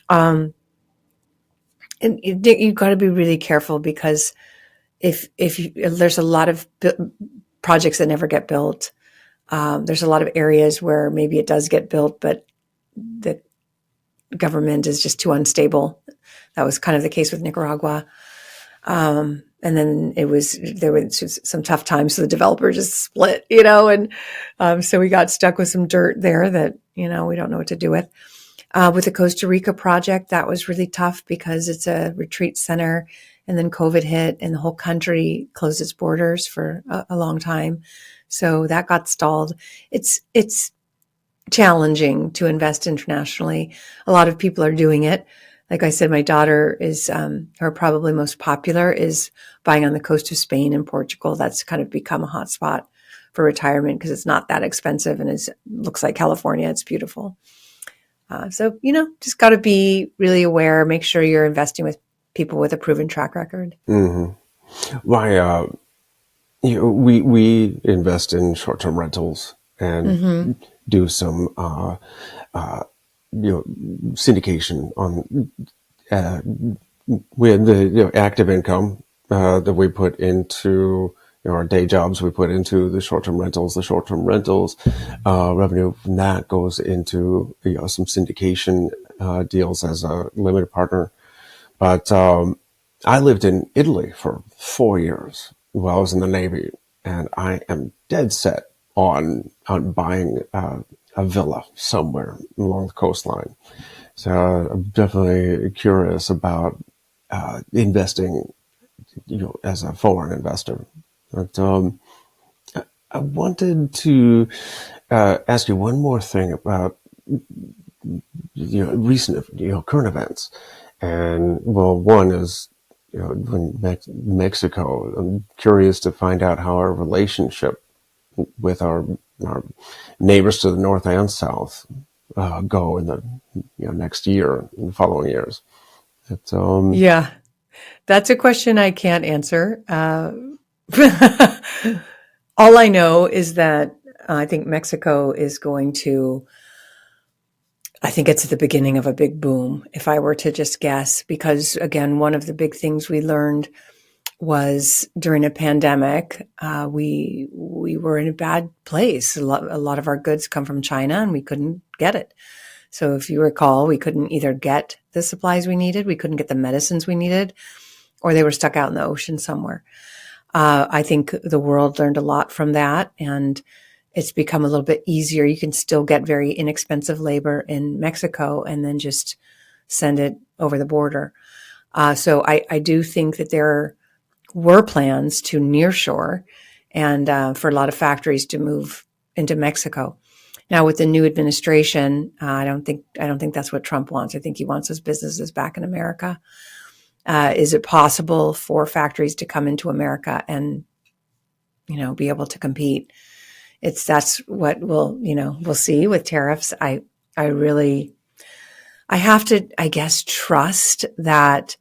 And you've got to be really careful because if there's a lot of projects that never get built, there's a lot of areas where maybe it does get built, but the government is just too unstable. That was kind of the case with Nicaragua. and then there were some tough times. So the developer just split, and so we got stuck with some dirt there that, we don't know what to do with. With the Costa Rica project, that was really tough because it's a retreat center, and then COVID hit and the whole country closed its borders for a long time. So that got stalled. It's challenging to invest internationally. A lot of people are doing it. Like I said, my daughter is, her probably most popular is buying on the coast of Spain and Portugal. That's kind of become a hot spot for retirement because it's not that expensive and it looks like California. It's beautiful. So, just got to be really aware, make sure you're investing with people with a proven track record. Mm-hmm. Why, we invest in short-term rentals and do some, syndication on, with the, active income, that we put into, our day jobs, we put into the short-term rentals. The short-term rentals revenue from that goes into some syndication deals as a limited partner. But I lived in Italy for 4 years while I was in the Navy, and I am dead set on buying a villa somewhere along the coastline. So I'm definitely curious about investing, as a foreign investor. But I wanted to ask you one more thing about recent current events, and well, one is when Mexico. I'm curious to find out how our relationship with our neighbors to the north and south go in the next year and the following years. Yeah, that's a question I can't answer. All I know is that I think Mexico is I think it's at the beginning of a big boom, if I were to just guess, because again, one of the big things we learned was during a pandemic, we were in a bad place. A lot of our goods come from China and we couldn't get it. So if you recall, we couldn't either get the supplies we needed, we couldn't get the medicines we needed, or they were stuck out in the ocean somewhere. I think the world learned a lot from that, and it's become a little bit easier. You can still get very inexpensive labor in Mexico and then just send it over the border. So I do think that there were plans to nearshore and for a lot of factories to move into Mexico. Now with the new administration, I don't think that's what Trump wants. I think he wants his businesses back in America. Is it possible for factories to come into America and, be able to compete? That's what we'll see with tariffs. I have to, I guess, trust that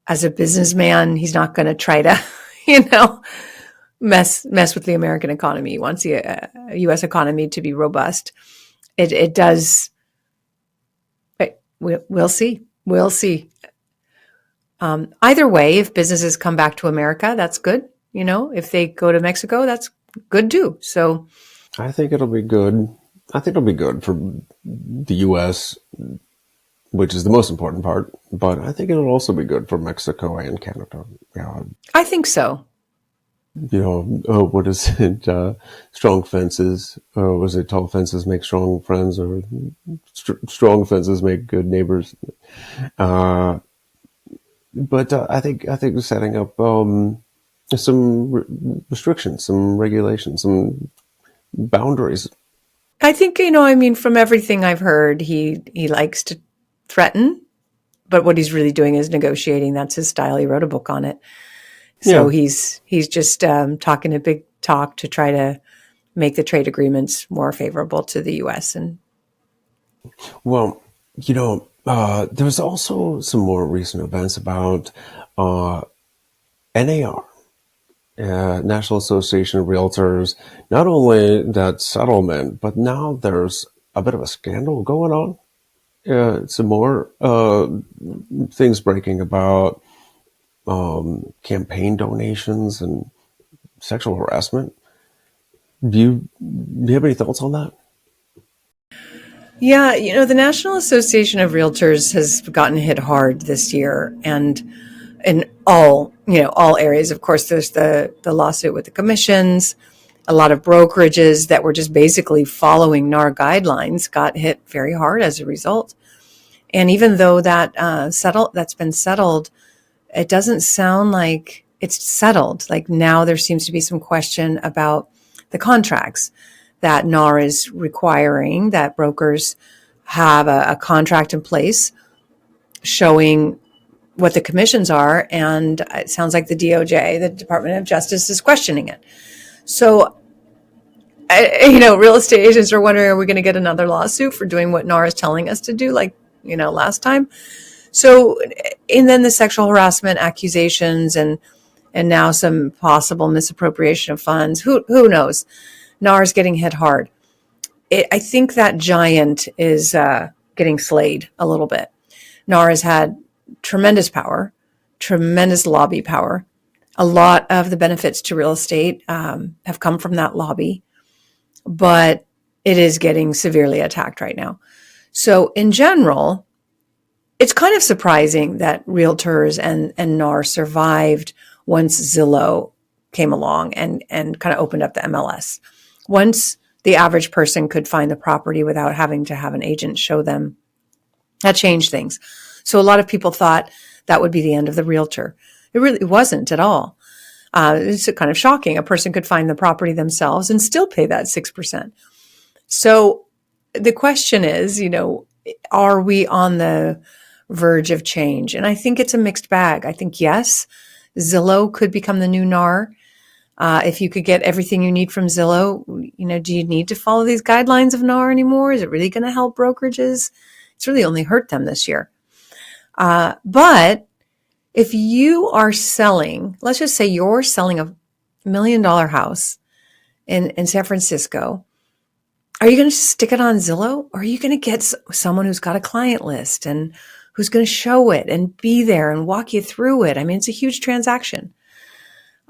as a businessman, he's not going to try to, mess with the American economy. He wants the U.S. economy to be robust. It does. We'll see. We'll see. Either way, if businesses come back to America, that's good. If they go to Mexico, that's good too. So I think it'll be good. I think it'll be good for the U.S., which is the most important part, but I think it'll also be good for Mexico and Canada. I think so. What is it? Strong fences. Was it tall fences make strong friends, or strong fences make good neighbors? But I think setting up some restrictions, some regulations, some boundaries. I think, from everything I've heard, he likes to threaten, but what he's really doing is negotiating. That's his style. He wrote a book on it. So he's just talking a big talk to try to make the trade agreements more favorable to the U.S. Well, there's also some more recent events about NAR, National Association of Realtors. Not only that settlement, but now there's a bit of a scandal going on. Some more things breaking about campaign donations and sexual harassment. Do you have any thoughts on that? Yeah, the National Association of Realtors has gotten hit hard this year, and in all areas. Of course, there's the lawsuit with the commissions. A lot of brokerages that were just basically following NAR guidelines got hit very hard as a result. And even though that's been settled, it doesn't sound like it's settled. Like now there seems to be some question about the contracts that NAR is requiring that brokers have a contract in place showing what the commissions are. And it sounds like the DOJ, the Department of Justice, is questioning it. So, real estate agents are wondering, are we going to get another lawsuit for doing what NAR is telling us to do, like, last time? So, and then the sexual harassment accusations and now some possible misappropriation of funds. Who knows? NAR is getting hit hard. I think that giant is getting slayed a little bit. NAR has had tremendous power, tremendous lobby power. A lot of the benefits to real estate have come from that lobby, but it is getting severely attacked right now. So in general, it's kind of surprising that realtors and NAR survived once Zillow came along and kind of opened up the MLS. Once the average person could find the property without having to have an agent show them, that changed things. So a lot of people thought that would be the end of the realtor. It really wasn't at all. It's kind of shocking. A person could find the property themselves and still pay that 6%. So the question is, are we on the verge of change? And I think it's a mixed bag. I think, yes, Zillow could become the new NAR. If you could get everything you need from Zillow, do you need to follow these guidelines of NAR anymore? Is it really going to help brokerages? It's really only hurt them this year. But if you are selling, let's just say you're selling $1 million house in San Francisco, are you going to stick it on Zillow, or are you going to get someone who's got a client list and who's going to show it and be there and walk you through it? I mean, it's a huge transaction.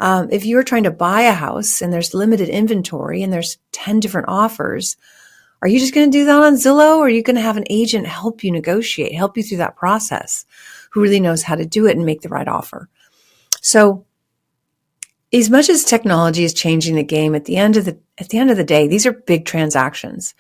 If you're trying to buy a house and there's limited inventory and there's 10 different offers, are you just going to do that on Zillow, or are you going to have an agent help you negotiate, help you through that process, who really knows how to do it and make the right offer? So as much as technology is changing the game, at the end of the day, these are big transactions.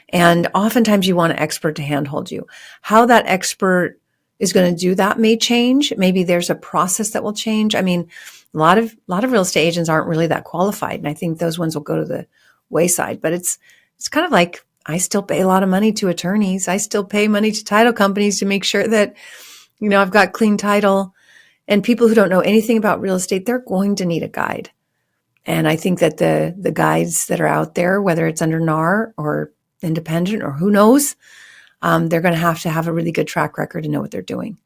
And oftentimes you want an expert to handhold you. How that expert is going to do that may change. Maybe there's a process that will change. I mean, a lot of real estate agents aren't really that qualified, and I think those ones will go to the wayside. But it's kind of like, I still pay a lot of money to attorneys. I still pay money to title companies to make sure that, I've got clean title. And people who don't know anything about real estate, they're going to need a guide. And I think that the guides that are out there, whether it's under NAR or independent or who knows, they're going to have a really good track record and know what they're doing.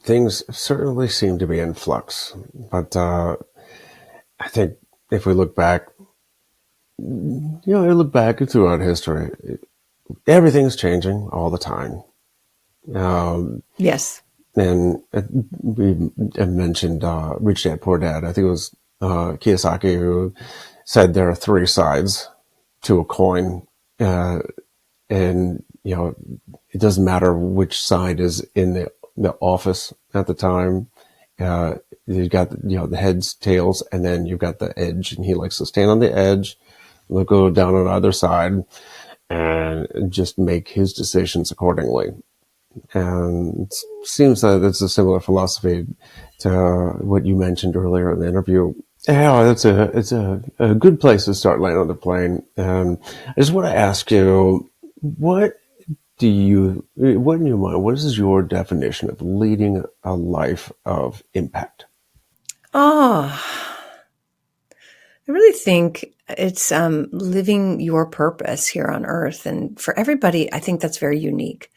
Things certainly seem to be in flux, but I think if we look back, throughout history, everything's changing all the time. Yes. And we mentioned Rich Dad Poor Dad. I think it was Kiyosaki who said there are three sides to a coin, and it doesn't matter which side is in the office at the time. You've got the heads, tails, and then you've got the edge. And he likes to stand on the edge, go down on either side, and just make his decisions accordingly. And it seems that it's a similar philosophy to what you mentioned earlier in the interview. Yeah, it's a good place to start landing the plane. And I just want to ask you, what in your mind, what is your definition of leading a life of impact? Oh, I really think it's living your purpose here on earth. And for everybody, I think that's very unique.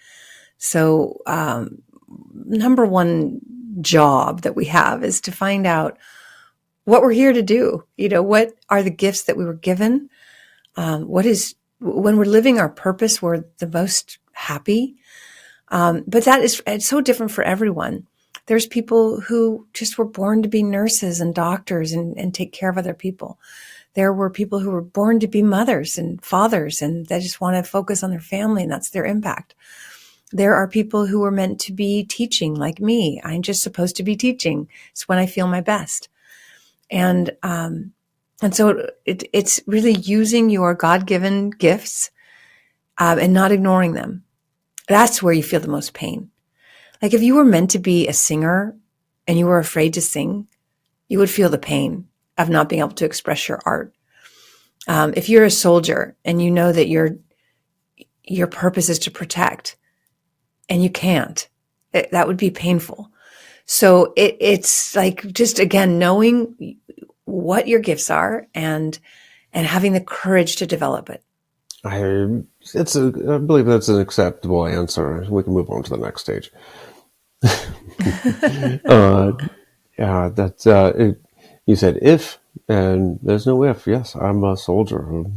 So number one job that we have is to find out what we're here to do. What are the gifts that we were given? When we're living our purpose, we're the most happy. But it's so different for everyone. There's people who just were born to be nurses and doctors and take care of other people. There were people who were born to be mothers and fathers, and they just want to focus on their family, and that's their impact. There are people who are meant to be teaching, like me. I'm just supposed to be teaching. It's when I feel my best. And so it's really using your God-given gifts, and not ignoring them. That's where you feel the most pain. Like if you were meant to be a singer and you were afraid to sing, you would feel the pain of not being able to express your art. If you're a soldier and you know that your purpose is to protect and you can't, that would be painful. So it's like, just again, knowing what your gifts are and having the courage to develop it. I believe that's an acceptable answer. We can move on to the next stage. You said if, and there's no if. Yes, I'm a soldier who's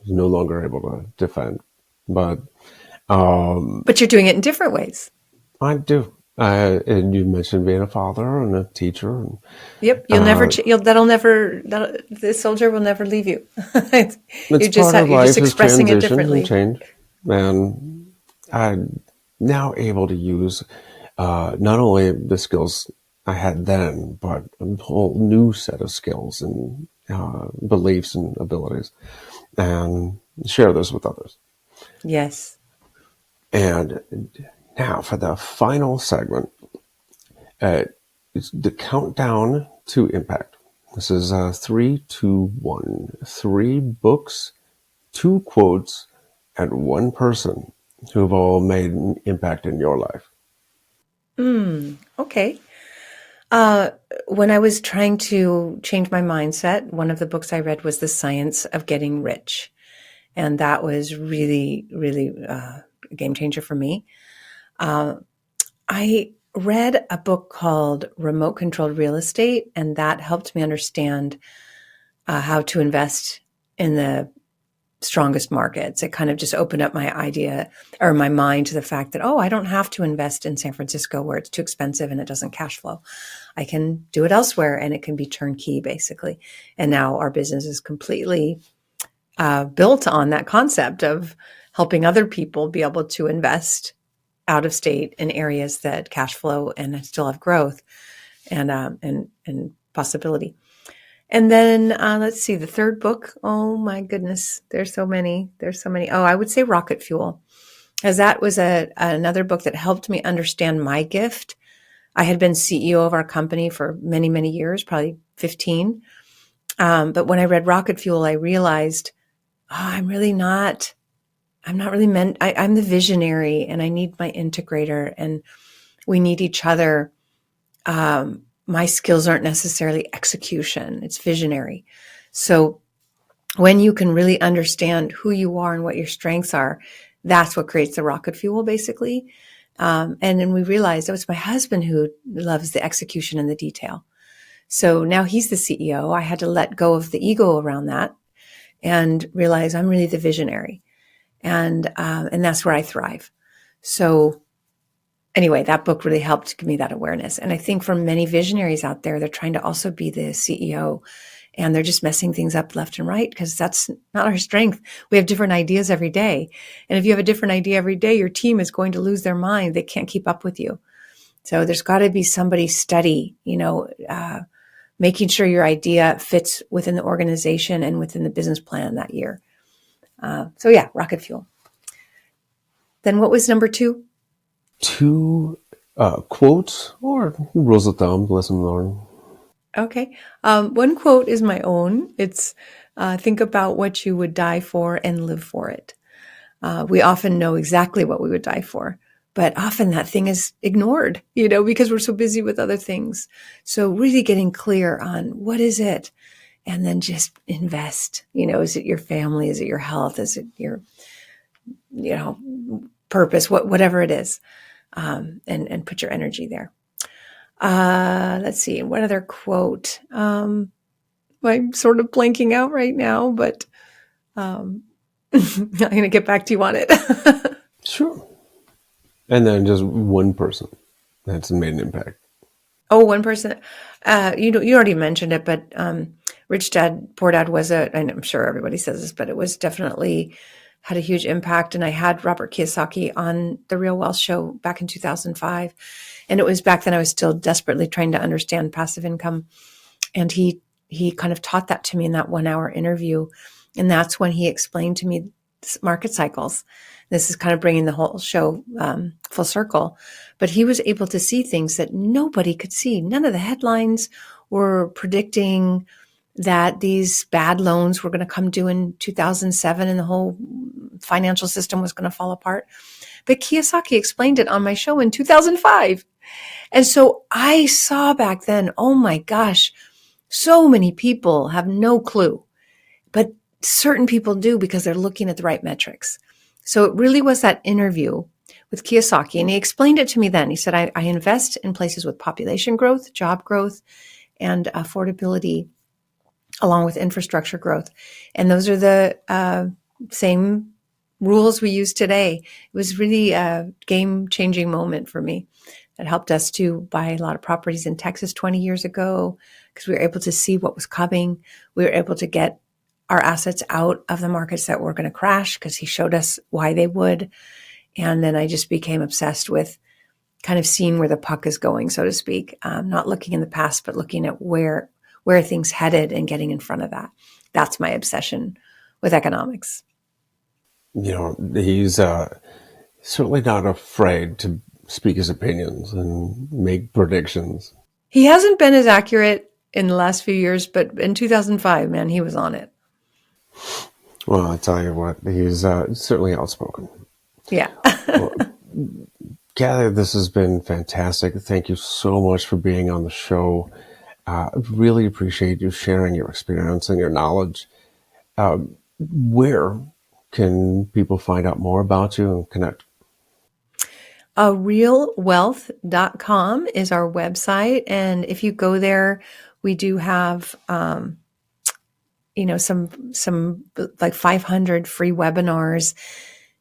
no longer able to defend, but you're doing it in different ways. I do. And you mentioned being a father and a teacher. And, yep, the soldier will never leave you. You're just expressing it differently. And change, and I'm now able to use not only the skills I had then, but a whole new set of skills and beliefs and abilities, and share those with others. Yes. And now for the final segment, it's the countdown to impact. This is 3, 2, 1. 3 books, 2 quotes, and 1 person who've all made an impact in your life. Okay. When I was trying to change my mindset, one of the books I read was The Science of Getting Rich. And that was really, really a game changer for me. I read a book called Remote Controlled Real Estate, and that helped me understand how to invest in the strongest markets. It kind of just opened up my idea or my mind to the fact that, I don't have to invest in San Francisco where it's too expensive and it doesn't cash flow. I can do it elsewhere and it can be turnkey basically. And now our business is completely built on that concept of helping other people be able to invest out of state in areas that cash flow and still have growth and possibility. And then let's see, the third book. Oh my goodness, there's so many. Oh, I would say Rocket Fuel, as that was another book that helped me understand my gift. I had been CEO of our company for many, many years, probably 15. But when I read Rocket Fuel, I realized, I'm not really meant, I'm the visionary and I need my integrator and we need each other. My skills aren't necessarily execution, it's visionary. So when you can really understand who you are and what your strengths are, that's what creates the rocket fuel basically. And then we realized it was my husband who loves the execution and the detail. So now he's the CEO. I had to let go of the ego around that and realize I'm really the visionary. And that's where I thrive. So anyway, that book really helped give me that awareness. And I think for many visionaries out there, they're trying to also be the CEO and they're just messing things up left and right because that's not our strength. We have different ideas every day. And if you have a different idea every day, your team is going to lose their mind. They can't keep up with you. So there's got to be somebody steady, making sure your idea fits within the organization and within the business plan that year. So yeah, rocket fuel. Then what was number 2? 2 quotes or rules of thumb, lesson learned. Okay. One quote is my own. It's think about what you would die for and live for it. We often know exactly what we would die for, but often that thing is ignored, because we're so busy with other things. So really getting clear on what is it? And then just invest, is it your family? Is it your health? Is it your, purpose, whatever it is, and put your energy there. Let's see. What other quote? I'm sort of blanking out right now, but I'm going to get back to you on it. Sure. And then just one person that's made an impact. Oh, one person. You already mentioned it, but Rich Dad, Poor Dad was and I'm sure everybody says this, but it was definitely had a huge impact. And I had Robert Kiyosaki on the Real Wealth Show back in 2005. And it was back then I was still desperately trying to understand passive income. And he kind of taught that to me in that 1 hour interview. And that's when he explained to me market cycles. This is kind of bringing the whole show full circle. But he was able to see things that nobody could see. None of the headlines were predicting that these bad loans were going to come due in 2007 and the whole financial system was going to fall apart. But Kiyosaki explained it on my show in 2005. And so I saw back then, oh my gosh, so many people have no clue, but certain people do because they're looking at the right metrics. So it really was that interview with Kiyosaki. And he explained it to me then. He said, I invest in places with population growth, job growth, and affordability, along with infrastructure growth. And those are the same rules we use today. It was really a game-changing moment for me. That helped us to buy a lot of properties in Texas 20 years ago because we were able to see what was coming. We were able to get our assets out of the markets that were going to crash because he showed us why they would. And then I just became obsessed with kind of seeing where the puck is going, so to speak, not looking in the past, but looking at where things headed and getting in front of that. That's my obsession with economics. He's certainly not afraid to speak his opinions and make predictions. He hasn't been as accurate in the last few years, but in 2005, man, he was on it. Well, I tell you what, he's certainly outspoken. Yeah. Well, Kathy, this has been fantastic. Thank you so much for being on the show. Really appreciate you sharing your experience and your knowledge. Where can people find out more about you and connect? Realwealth.com is our website. And if you go there, we do have, some like 500 free webinars.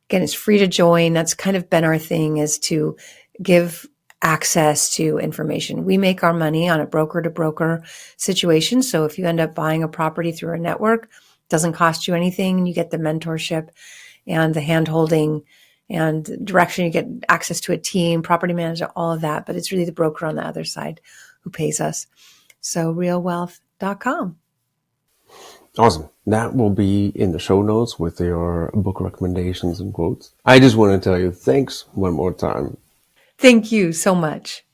Again, it's free to join. That's kind of been our thing, is to give access to information. We make our money on a broker to broker situation. So if you end up buying a property through a network, it doesn't cost you anything. And you get the mentorship and the hand holding and direction. You get access to a team, property manager, all of that. But it's really the broker on the other side who pays us. So realwealth.com. Awesome. That will be in the show notes with your book recommendations and quotes. I just want to tell you thanks one more time. Thank you so much.